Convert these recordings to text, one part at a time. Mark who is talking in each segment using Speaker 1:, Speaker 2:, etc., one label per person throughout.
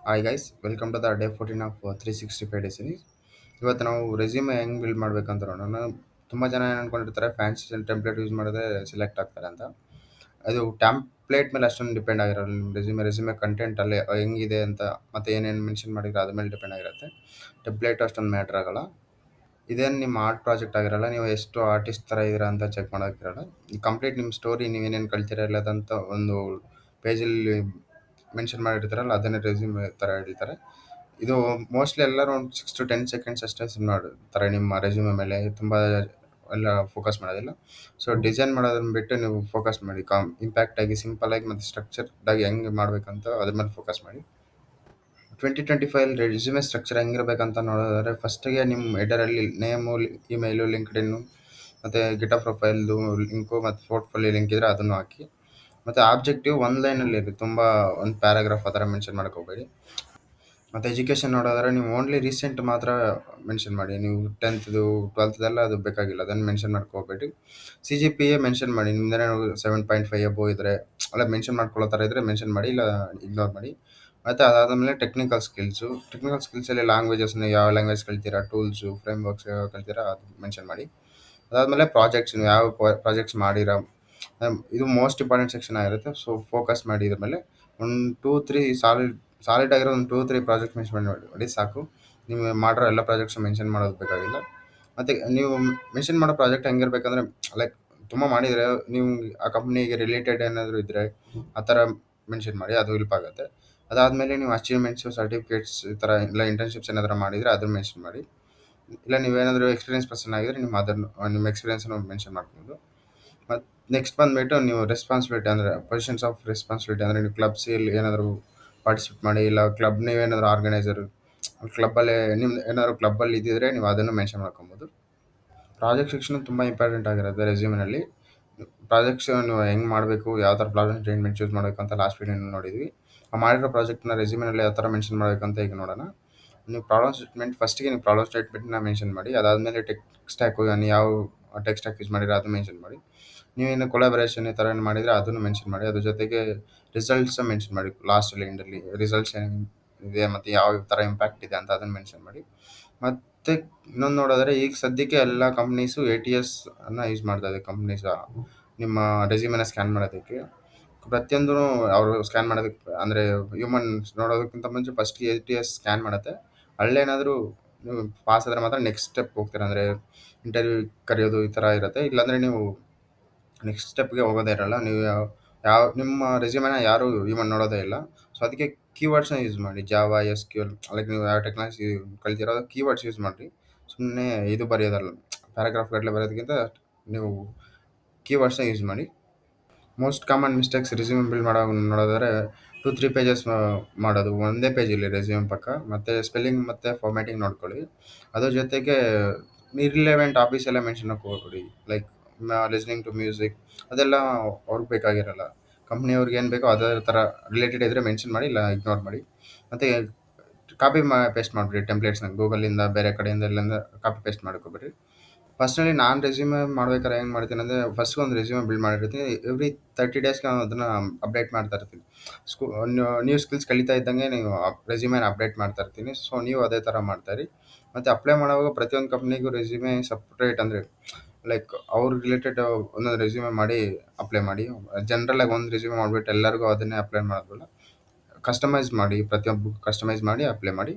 Speaker 1: Hi guys, welcome to the day 14 of 365 days series. ಇವತ್ತು ನಾವು resume ಹೆಂಗೆ build ಮಾಡ್ಬೇಕಂತ ನೋಡೋಣ. ತುಂಬ ಜನ ಏನು ಅನ್ಕೊಂಡಿರ್ತಾರೆ ಫ್ಯಾನ್ಸಿ ಟೆಂಪ್ಲೇಟ್ ಯೂಸ್ ಮಾಡಿದ್ರೆ ಸೆಲೆಕ್ಟ್ ಆಗ್ತಾರೆ ಅಂತ. ಅದು ಟ್ಯಾಂಪ್ಲೇಟ್ ಮೇಲೆ ಅಷ್ಟೊಂದು ಡಿಪೆಂಡ್ ಆಗಿರೋಲ್ಲ. ನಿಮ್ಮ ರೆಸ್ಯೂಮೆ ಕಂಟೆಂಟ್ ಅಲ್ಲಿ ಹೆಂಗಿದೆ ಅಂತ ಮತ್ತೆ ಏನೇನು ಮೆನ್ಷನ್ ಮಾಡಿದ್ರೆ ಅದ್ರ ಮೇಲೆ ಡಿಪೆಂಡ್ ಆಗಿರುತ್ತೆ. ಟೆಂಪ್ಲೇಟ್ ಅಷ್ಟೊಂದು ಮ್ಯಾಟ್ರ್ ಆಗಲ್ಲ. ಇದೇನು ನಿಮ್ಮ ಆರ್ಟ್ ಪ್ರಾಜೆಕ್ಟ್ ಆಗಿರಲ್ಲ, ನೀವು ಎಷ್ಟು ಆರ್ಟಿಸ್ಟ್ ಥರ ಇದ್ದೀರಾ ಅಂತ ಚೆಕ್ ಮಾಡೋಕ್ಕಿರಲ್ಲ. ಈ ಕಂಪ್ಲೀಟ್ ನಿಮ್ಮ ಸ್ಟೋರಿ ನೀವೇನೇನು ಕಲ್ತಿರ ಇಲ್ಲದಂತ ಒಂದು ಪೇಜಲ್ಲಿ ಮೆನ್ಷನ್ ಮಾಡಿರ್ತಾರಲ್ಲ ಅದನ್ನೇ ರೆಸ್ಯೂಮ್ ಥರ ಹಿಡಿತಾರೆ. ಇದು ಮೋಸ್ಟ್ಲಿ ಎಲ್ಲರೂ ಒಂದು 6 to 10 seconds ಅಷ್ಟೇ ಮಾಡ್ತಾರೆ ನಿಮ್ಮ ರೆಸ್ಯೂಮೆ ಮೇಲೆ. ತುಂಬ ಎಲ್ಲ ಫೋಕಸ್ ಮಾಡೋದಿಲ್ಲ. ಸೊ ಡಿಸೈನ್ ಮಾಡೋದನ್ನ ಬಿಟ್ಟು ನೀವು ಫೋಕಸ್ ಮಾಡಿ ಇಂಪ್ಯಾಕ್ಟ್ ಆಗಿ ಸಿಂಪಲ್ ಆಗಿ ಮತ್ತು ಸ್ಟ್ರಕ್ಚರ್ಡ್ ಆಗಿ ಹೆಂಗೆ ಮಾಡಬೇಕಂತ ಅದ್ರ ಮೇಲೆ ಫೋಕಸ್ ಮಾಡಿ. 2025 ರೆಸ್ಯೂಮೆ ಸ್ಟ್ರಕ್ಚರ್ ಹೆಂಗಿರ್ಬೇಕಂತ ನೋಡೋದಾದ್ರೆ ಫಸ್ಟಿಗೆ ನಿಮ್ಮ ಹೆಡರಲ್ಲಿ ನೇಮು, ಇಮೇಲು, ಲಿಂಕ್ಡ್ಇನ್ನು ಮತ್ತು ಗಿಟಾ ಪ್ರೊಫೈಲ್ದು ಲಿಂಕು ಮತ್ತು ಪೋರ್ಟ್ಫೋಲಿಯೋ ಲಿಂಕ್ ಇದ್ದರೆ ಅದನ್ನು ಹಾಕಿ. ಮತ್ತು ಆಬ್ಜೆಕ್ಟಿವ್ ಒಂದು ಲೈನಲ್ಲಿ ಇರಿ, ತುಂಬ ಒಂದು ಪ್ಯಾರಾಗ್ರಾಫ್ ಆ ಥರ ಮೆನ್ಷನ್ ಮಾಡೋಕೆ ಹೋಗಬೇಡಿ. ಮತ್ತು ಎಜುಕೇಷನ್ ನೋಡೋದಾದ್ರೆ ನೀವು ಓನ್ಲಿ ರೀಸೆಂಟ್ ಮಾತ್ರ ಮೆನ್ಷನ್ ಮಾಡಿ. ನೀವು 10th 12th ಅದು ಬೇಕಾಗಿಲ್ಲ, ಅದನ್ನು ಮೆನ್ಷನ್ ಮಾಡ್ಕೊ ಹೋಗ್ಬೇಡಿ. CGPA ಮೆನ್ಷನ್ ಮಾಡಿ. ನಿಮ್ದೇನಾದ್ರು 7.5 ಅಬೋವ್ ಇದ್ದರೆ ಅಲ್ಲ ಮೆನ್ಷನ್ ಮಾಡ್ಕೊಳ್ಳೋ ಥರ ಇದ್ದರೆ ಮೆನ್ಷನ್ ಮಾಡಿ, ಇಲ್ಲ ಇಗ್ನೋರ್ ಮಾಡಿ. ಮತ್ತು ಅದಾದಮೇಲೆ ಟೆಕ್ನಿಕಲ್ ಸ್ಕಿಲ್ಸಲ್ಲಿ ಲ್ಯಾಂಗ್ವೇಜಸ್ನ ಯಾವ ಲ್ಯಾಂಗ್ವೇಜ್ ಕಲ್ತೀರಾ, ಟೂಲ್ಸು, ಫ್ರೇಮ್ವರ್ಕ್ಸ್ ಯಾವ ಕಲ್ತೀರಾ ಅದು ಮೆನ್ಷನ್ ಮಾಡಿ. ಅದಾದಮೇಲೆ ಪ್ರಾಜೆಕ್ಟ್ಸ್, ನೀವು ಯಾವ ಪ್ರಾಜೆಕ್ಟ್ಸ್ ಮಾಡಿರೋ, ಇದು ಮೋಸ್ಟ್ ಇಂಪಾರ್ಟೆಂಟ್ ಸೆಕ್ಷನ್ ಆಗಿರುತ್ತೆ. ಸೊ ಫೋಕಸ್ ಮಾಡಿ ಇದ್ರ ಮೇಲೆ. ಒಂದು 2-3 ಸಾಲಿಡ್ ಆಗಿರೋ ಒಂದು 2-3 ಪ್ರಾಜೆಕ್ಟ್ ಮೆನ್ಷನ್ ಮಾಡಿ ಸಾಕು. ನೀವು ಮಾಡಿರೋ ಎಲ್ಲ ಪ್ರಾಜೆಕ್ಟ್ಸ್ ಮೆನ್ಷನ್ ಮಾಡೋದು ಬೇಕಾಗಿಲ್ಲ. ಮತ್ತು ನೀವು ಮೆನ್ಷನ್ ಮಾಡೋ ಪ್ರಾಜೆಕ್ಟ್ ಹೆಂಗಿರ್ಬೇಕಂದ್ರೆ ಲೈಕ್ ತುಂಬ ಮಾಡಿದರೆ ನೀವು ಆ ಕಂಪ್ನಿಗೆ ರಿಲೇಟೆಡ್ ಏನಾದರೂ ಇದ್ದರೆ ಆ ಥರ ಮೆನ್ಷನ್ ಮಾಡಿ, ಅದು ಹೆಲ್ಪ್ ಆಗುತ್ತೆ. ಅದಾದಮೇಲೆ ನೀವು ಅಚೀವ್ಮೆಂಟ್ಸು, ಸರ್ಟಿಫಿಕೇಟ್ಸ್ ಈ ಥರ ಇಲ್ಲ ಇಂಟರ್ನ್ಶಿಪ್ಸ್ ಏನಾದರೂ ಮಾಡಿದರೆ ಅದನ್ನು ಮೆನ್ಷನ್ ಮಾಡಿ. ಇಲ್ಲ ನೀವೇನಾದರೂ ಎಕ್ಸ್ಪೀರಿಯನ್ಸ್ ಪರ್ಸನ್ ಆಗಿದ್ರೆ ನಿಮ್ಮ ಎಕ್ಸ್ಪೀರಿಯನ್ಸನ್ನು ಮೆನ್ಷನ್ ಮಾಡ್ಬೋದು. ಮತ್ತು ನೆಕ್ಸ್ಟ್ ಬಂದುಬಿಟ್ಟು ನೀವು ರೆಸ್ಪಾನ್ಸಿಬಿಲಿಟಿ ಅಂದರೆ ಪೊಸಿಷನ್ಸ್ ಆಫ್ ರೆಸ್ಪಾನ್ಸಿಬಿಲಿಟಿ ಅಂದರೆ ನೀವು ಕ್ಲಬ್ಸಲ್ಲಿ ಏನಾದರೂ ಪಾರ್ಟಿಸಿಪೇಟ್ ಮಾಡಿ, ಇಲ್ಲ ಕ್ಲಬ್ ನೀವೇನಾದರೂ ಆರ್ಗನೈಸರು ಕ್ಲಬ್ಬಲ್ಲೇ ನಿಮ್ದು ಏನಾದರೂ ಕ್ಲಬ್ಬಲ್ಲಿ ಇದ್ದಿದ್ರೆ ನೀವು ಅದನ್ನು ಮೆನ್ಷನ್ ಮಾಡ್ಕೊಬೋದು. ಪ್ರಾಜೆಕ್ಟ್ ಸೆಕ್ಷನ್ ತುಂಬ ಇಂಪಾರ್ಟೆಂಟ್ ಆಗಿರುತ್ತೆ ರೆಸ್ಯೂಮಿನಲ್ಲಿ. ಪ್ರಾಜೆಕ್ಟ್ಸ್ ನೀವು ಹೆಂಗೆ ಮಾಡಬೇಕು, ಯಾವ ಥರ ಪ್ರಾಜೆಕ್ಟ್ ಸ್ಟೇಟ್ಮೆಂಟ್ ಚೂಸ್ ಮಾಡಬೇಕು ಅಂತ ಲಾಸ್ಟ್ ವೀಡಿಯೋನಲ್ಲಿ ನೋಡಿದ್ವಿ. ಆ ಮಾಡಿರೋ ಪ್ರಾಜೆಕ್ಟ್ನ ರೆಸ್ಯೂಮಿನಲ್ಲಿ ಯಾವ ಥರ ಮೆನ್ಷನ್ ಮಾಡಬೇಕಂತ ಈಗ ನೋಡೋಣ. ನೀವು ಫಸ್ಟಿಗೆ ನೀವು ಪ್ರಾಬ್ಲಮ್ ಸ್ಟೇಟ್ಮೆಂಟ್ನ ಮೆನ್ಷನ್ ಮಾಡಿ. ಅದಾದಮೇಲೆ ಟೆಕ್ ಸ್ಟ್ಯಾಕು ನೀವು ಯಾವ ಟೆಕ್ ಸ್ಟ್ಯಾಕ್ ಯೂಸ್ ಮಾಡಿದ್ರೆ ಅದು ಮೆನ್ಷನ್ ಮಾಡಿ. ನೀವೇನು ಕೊಲಾಬರೇಷನ್ ಈ ಥರ ಏನು ಮಾಡಿದರೆ ಅದನ್ನು ಮೆನ್ಷನ್ ಮಾಡಿ. ಅದ್ರ ಜೊತೆಗೆ ರಿಸಲ್ಟ್ಸ್ ಮೆನ್ಷನ್ ಮಾಡಿ. ಲಾಸ್ಟಲ್ಲಿ ಎಂಡಲ್ಲಿ ರಿಸಲ್ಟ್ಸ್ ಏನಿದೆ ಮತ್ತು ಯಾವ ಥರ ಇಂಪ್ಯಾಕ್ಟ್ ಇದೆ ಅಂತ ಅದನ್ನು ಮೆನ್ಷನ್ ಮಾಡಿ. ಮತ್ತು ಇನ್ನೊಂದು ನೋಡಿದ್ರೆ ಈಗ ಸದ್ಯಕ್ಕೆ ಎಲ್ಲ ಕಂಪ್ನೀಸು ATS ಅನ್ನು ಯೂಸ್ ಮಾಡ್ತಾ ಇದೆ. ಕಂಪ್ನೀಸ್ ನಿಮ್ಮ ರೆಸ್ಯೂಮೆನ ಸ್ಕ್ಯಾನ್ ಮಾಡೋದಕ್ಕೆ ಪ್ರತಿಯೊಂದೂ ಅವರು ಸ್ಕ್ಯಾನ್ ಮಾಡೋದಕ್ಕೆ ಅಂದರೆ ಹ್ಯೂಮನ್ಸ್ ನೋಡೋದಕ್ಕಿಂತ ಮುಂಚೆ ಫಸ್ಟ್ ATS ಸ್ಕ್ಯಾನ್ ಮಾಡುತ್ತೆ. ಅಲ್ಲೇನಾದರೂ ನೀವು ಪಾಸ್ ಆದರೆ ಮಾತ್ರ ನೆಕ್ಸ್ಟ್ ಸ್ಟೆಪ್ ಹೋಗ್ತೀರಾ, ಅಂದರೆ ಇಂಟರ್ವ್ಯೂ ಕರೆಯೋದು ಈ ಥರ ಇರುತ್ತೆ. ಇಲ್ಲಾಂದರೆ ನೀವು ನೆಕ್ಸ್ಟ್ ಸ್ಟೆಪ್ಗೆ ಹೋಗೋದೇ ಇರಲ್ಲ. ನೀವು ಯಾವ ನಿಮ್ಮ ರೆಸ್ಯೂಮೆನ ಯಾರೂ ಇವನ್ ನೋಡೋದೇ ಇಲ್ಲ. ಸೊ ಅದಕ್ಕೆ ಕೀವರ್ಡ್ಸ್ನ ಯೂಸ್ ಮಾಡಿ. ಜಾವಾ, SQL ಲೈಕ್ ನೀವು ಯಾವ ಟೆಕ್ನಾಲಜಿ ಕಲ್ತಿರೋ ಕೀವರ್ಡ್ಸ್ ಯೂಸ್ ಮಾಡಿ. ಸುಮ್ಮನೆ ಇದು ಬರೆಯೋದಲ್ಲ, ಪ್ಯಾರಾಗ್ರಾಫ್ ಗಟ್ಟಲೆ ಬರೆಯೋದಕ್ಕಿಂತ ನೀವು ಕೀವರ್ಡ್ಸ್ನ ಯೂಸ್ ಮಾಡಿ. Most common mistakes resume build ಮಾಡೋ ನೋಡೋದಾದ್ರೆ 2-3 ಪೇಜಸ್ ಮಾಡೋದು, ಒಂದೇ ಪೇಜಲ್ಲಿ ರೆಸ್ಯೂಮ್ ಪಕ್ಕ, ಮತ್ತು ಸ್ಪೆಲ್ಲಿಂಗ್ ಮತ್ತು ಫಾರ್ಮ್ಯಾಟಿಂಗ್ ನೋಡ್ಕೊಳ್ಳಿ. ಅದ್ರ ಜೊತೆಗೆ ಇರ್ರಿಲೆವೆಂಟ್ ಆಫೀಸ್ ಎಲ್ಲ ಮೆನ್ಷನ್ ಹೋಗ್ಬೇಡಿ. ಲೈಕ್ ಲಿಸ್ನಿಂಗ್ ಟು ಮ್ಯೂಸಿಕ್ ಅದೆಲ್ಲ ಅವ್ರಿಗೆ ಬೇಕಾಗಿರಲ್ಲ. ಕಂಪ್ನಿಯವ್ರಿಗೆ ಏನು ಬೇಕೋ ಅದೇ ಥರ ರಿಲೇಟೆಡ್ ಇದ್ದರೆ ಮೆನ್ಷನ್ ಮಾಡಿ, ಇಲ್ಲ ಇಗ್ನೋರ್ ಮಾಡಿ. ಮತ್ತು ಕಾಪಿ ಪೇಸ್ಟ್ ಮಾಡಿಬಿಡಿ ಟೆಂಪ್ಲೇಟ್ಸ್ನ ಗೂಗಲಿಂದ, ಬೇರೆ ಕಡೆಯಿಂದ ಎಲ್ಲೆಂದ ಕಾಪಿ ಪೇಸ್ಟ್ ಮಾಡ್ಕೊಬೇಡಿ. ಪರ್ಸ್ನಲಿ ನಾನು ರೆಸ್ಯೂಮೆ ಮಾಡ್ಬೇಕಾದ್ರೆ ಹೆಂಗೆ ಮಾಡ್ತೀನಿ ಅಂದರೆ ಫಸ್ಟ್ ಒಂದು ರೆಸ್ಯೂಮೆ ಬಿಲ್ಡ್ ಮಾಡಿರ್ತೀನಿ. ಎವ್ರಿ 30 ಡೇಸ್ಗೆ ನಾನು ಅದನ್ನು ಅಪ್ಡೇಟ್ ಮಾಡ್ತಾ ಇರ್ತೀನಿ. ನ್ಯೂ ಸ್ಕಿಲ್ಸ್ ಕಲಿತಾ ಇದ್ದಂಗೆ ನೀವು ರೆಸ್ಯೂಮೆನ ಅಪ್ಡೇಟ್ ಮಾಡ್ತಾ ಇರ್ತೀನಿ. ಸೊ ನೀವು ಅದೇ ಥರ ಮಾಡ್ತಾಯಿರಿ. ಮತ್ತು ಅಪ್ಲೈ ಮಾಡುವಾಗ ಪ್ರತಿಯೊಂದು ಕಂಪ್ನಿಗೂ ರೆಸ್ಯೂಮೆ ಸಪ್ರೇಟ್, ಅಂದರೆ ಲೈಕ್ ಅವ್ರ ರಿಲೇಟೆಡ್ ಒಂದೊಂದು ರೆಸ್ಯೂಮೆ ಮಾಡಿ ಅಪ್ಲೈ ಮಾಡಿ. ಜನರಲಾಗಿ ಒಂದು ರೆಸ್ಯೂಮೆ ಮಾಡಿಬಿಟ್ಟು ಎಲ್ಲರಿಗೂ ಅದನ್ನೇ ಅಪ್ಲೈ ಮಾಡೋದಲ್ಲ, ಕಸ್ಟಮೈಸ್ ಮಾಡಿ, ಪ್ರತಿಯೊಬ್ಬರು ಕಸ್ಟಮೈಸ್ ಮಾಡಿ ಅಪ್ಲೈ ಮಾಡಿ.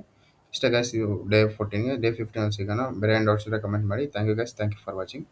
Speaker 1: ಇಷ್ಟೇ ಗೈಸ್, ಇದು ಡೇ 14ಗೆ. ಡೇ 15 ಸಿಗೋಣ. ಬೇರೆ ಏನು ಡೌಟ್ಸ್ ಇದ್ದರೆ ಕಮೆಂಟ್ ಮಾಡಿ. Thank you guys, thank you for watching.